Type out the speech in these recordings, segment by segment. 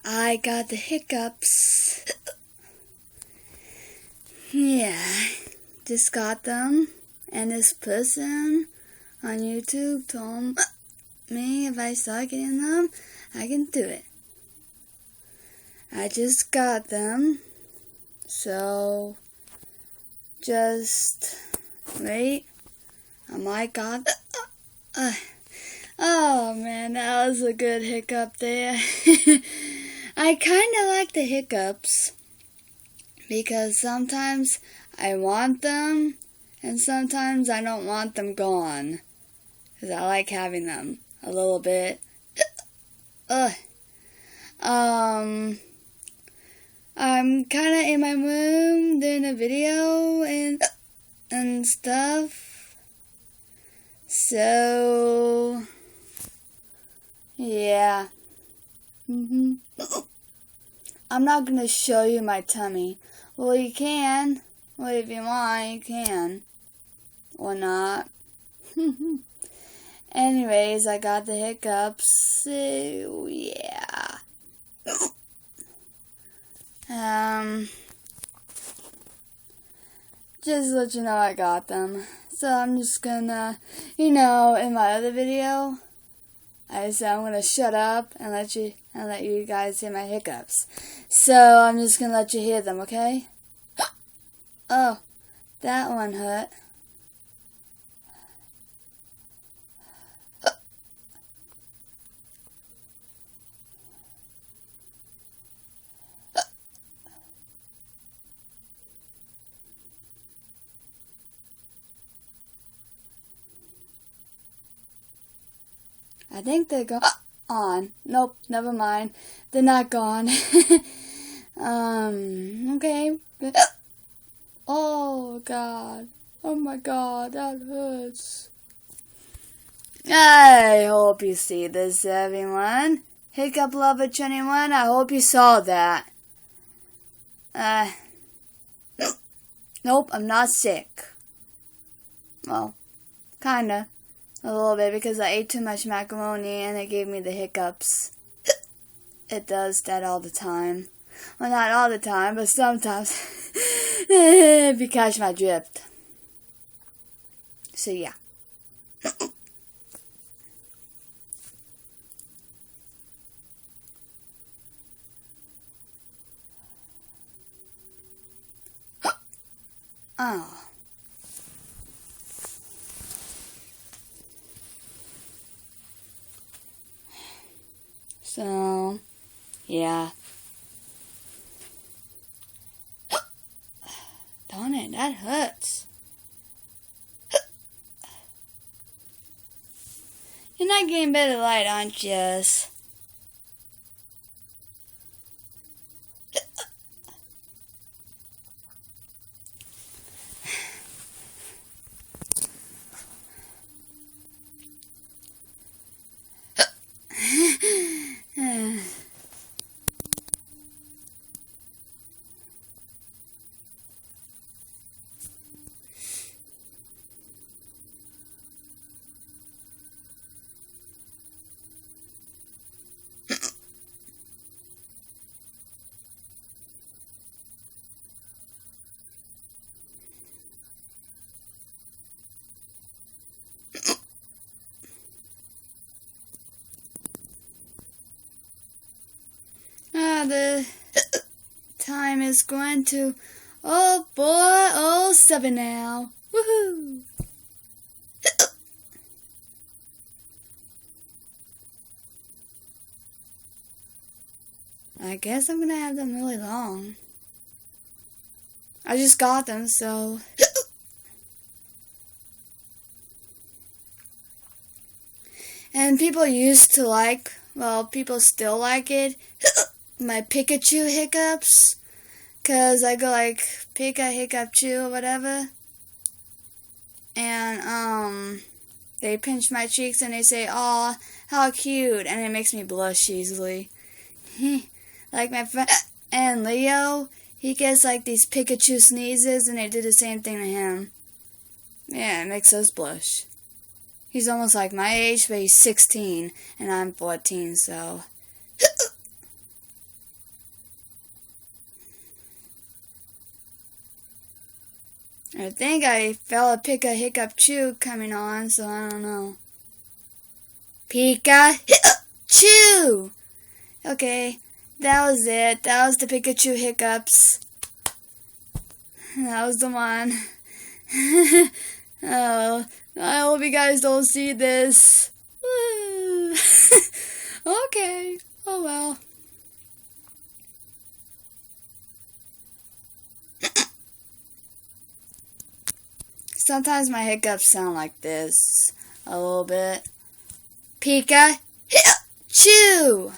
I got the hiccups. Yeah, just got them, and this person on YouTube told me if I start getting them, I can do it. I just got them, so just wait. I might got. Oh man, that was a good hiccup there. I kind of like the hiccups because sometimes I want them and sometimes I don't want them gone because I like having them a little bit. I'm kind of in my room doing a video and stuff. So yeah. I'm not going to show you my tummy. Well, you can. Well, if you want, you can. Or not. Anyways, I got the hiccups. So, yeah. Just to let you know I got them. So I'm just gonna, in my other video, I said I'm gonna shut up and let you guys hear my hiccups. So I'm just gonna let you hear them, okay? Oh, that one hurt. I think they're gone. Nope, never mind. They're not gone. Okay. Oh, God. Oh, my God, that hurts. I hope you see this, everyone. Hiccup Lover 21, I hope you saw that. Nope, I'm not sick. Well, kinda. A little bit because I ate too much macaroni and it gave me the hiccups. It does that all the time. Well, not all the time, but sometimes. If you catch my drift. So, yeah. Oh. So, yeah. Darn it, that hurts. You're not getting better light, aren't you? The time is going to, oh boy, 07 now. Woohoo! I guess I'm gonna have them really long. I just got them, so. And people used to like, well, people still like it, my Pikachu hiccups. Cause I go like, Pika hiccup chew or whatever. And, they pinch my cheeks and they say, "Aw, how cute," and it makes me blush easily. Like my friend and Leo, he gets like these Pikachu sneezes and they do the same thing to him. Yeah, it makes us blush. He's almost like my age, but he's 16 and I'm 14, so. I think I felt a Pika Hiccup Chew coming on, so I don't know. Pika Chew! Okay, that was it. That was the Pikachu hiccups. That was the one. Oh, I hope you guys don't see this. Okay, oh well. Sometimes my hiccups sound like this. A little bit. Pika Chew!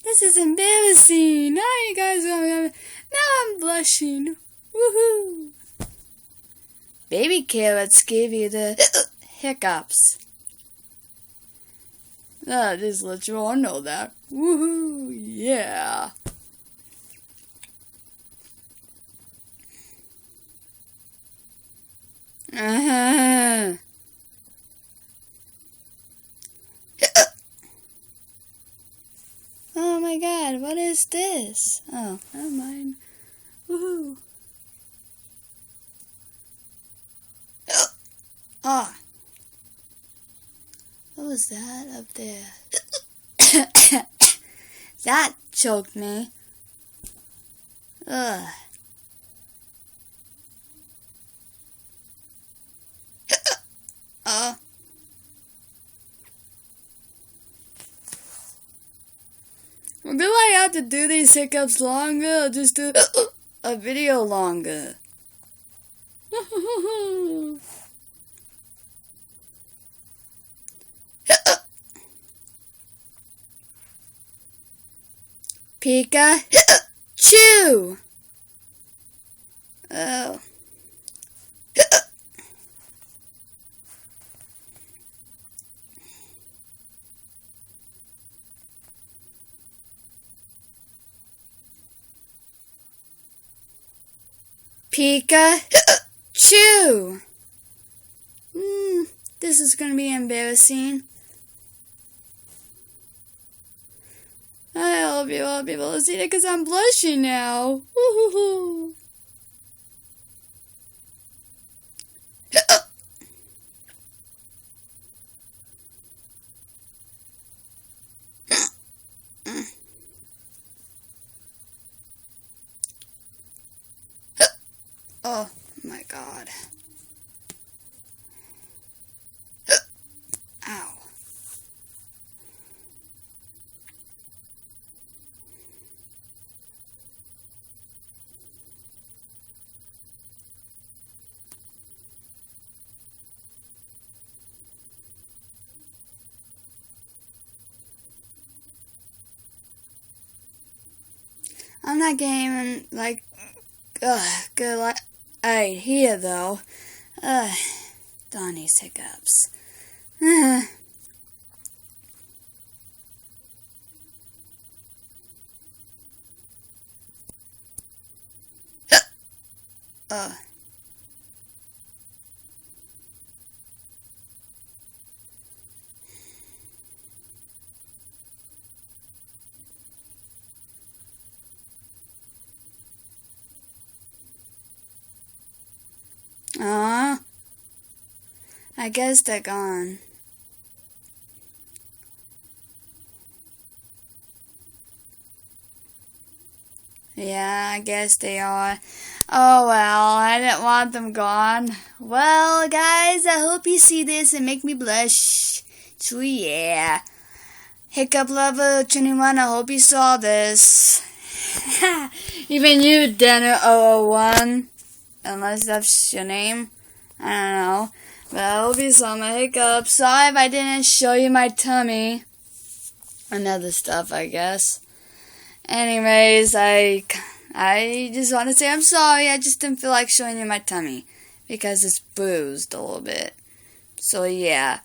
This is embarrassing. Now you guys are. Now I'm blushing. Woohoo! Baby carrots give you the hiccups. Just let you all know that. Woohoo! Yeah. Uh-huh. Oh my god, what is this? Oh, never mind. Woohoo. Ah. What was that up there? That choked me. Ugh. Do I have to do these hiccups longer or just do a video longer? Pika Chew! Oh. Pika Chew! This is gonna be embarrassing. I hope you won't be able to see it because I'm blushing now. Woo-hoo-hoo. Oh my god. Ow. I'm not getting like good like right here though. Darn these hiccups. I guess they're gone. Yeah, I guess they are. Oh well, I didn't want them gone. Well, guys, I hope you see this and make me blush. So yeah. Hiccup Lover 21, I hope you saw this. Even you, Denner001. Unless that's your name. I don't know. But I hope you saw my hiccups. Sorry if I didn't show you my tummy. And other stuff, I guess. Anyways, I just want to say I'm sorry. I just didn't feel like showing you my tummy. Because it's bruised a little bit. So yeah.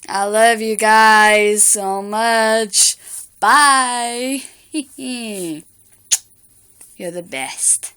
I love you guys so much. Bye. You're the best.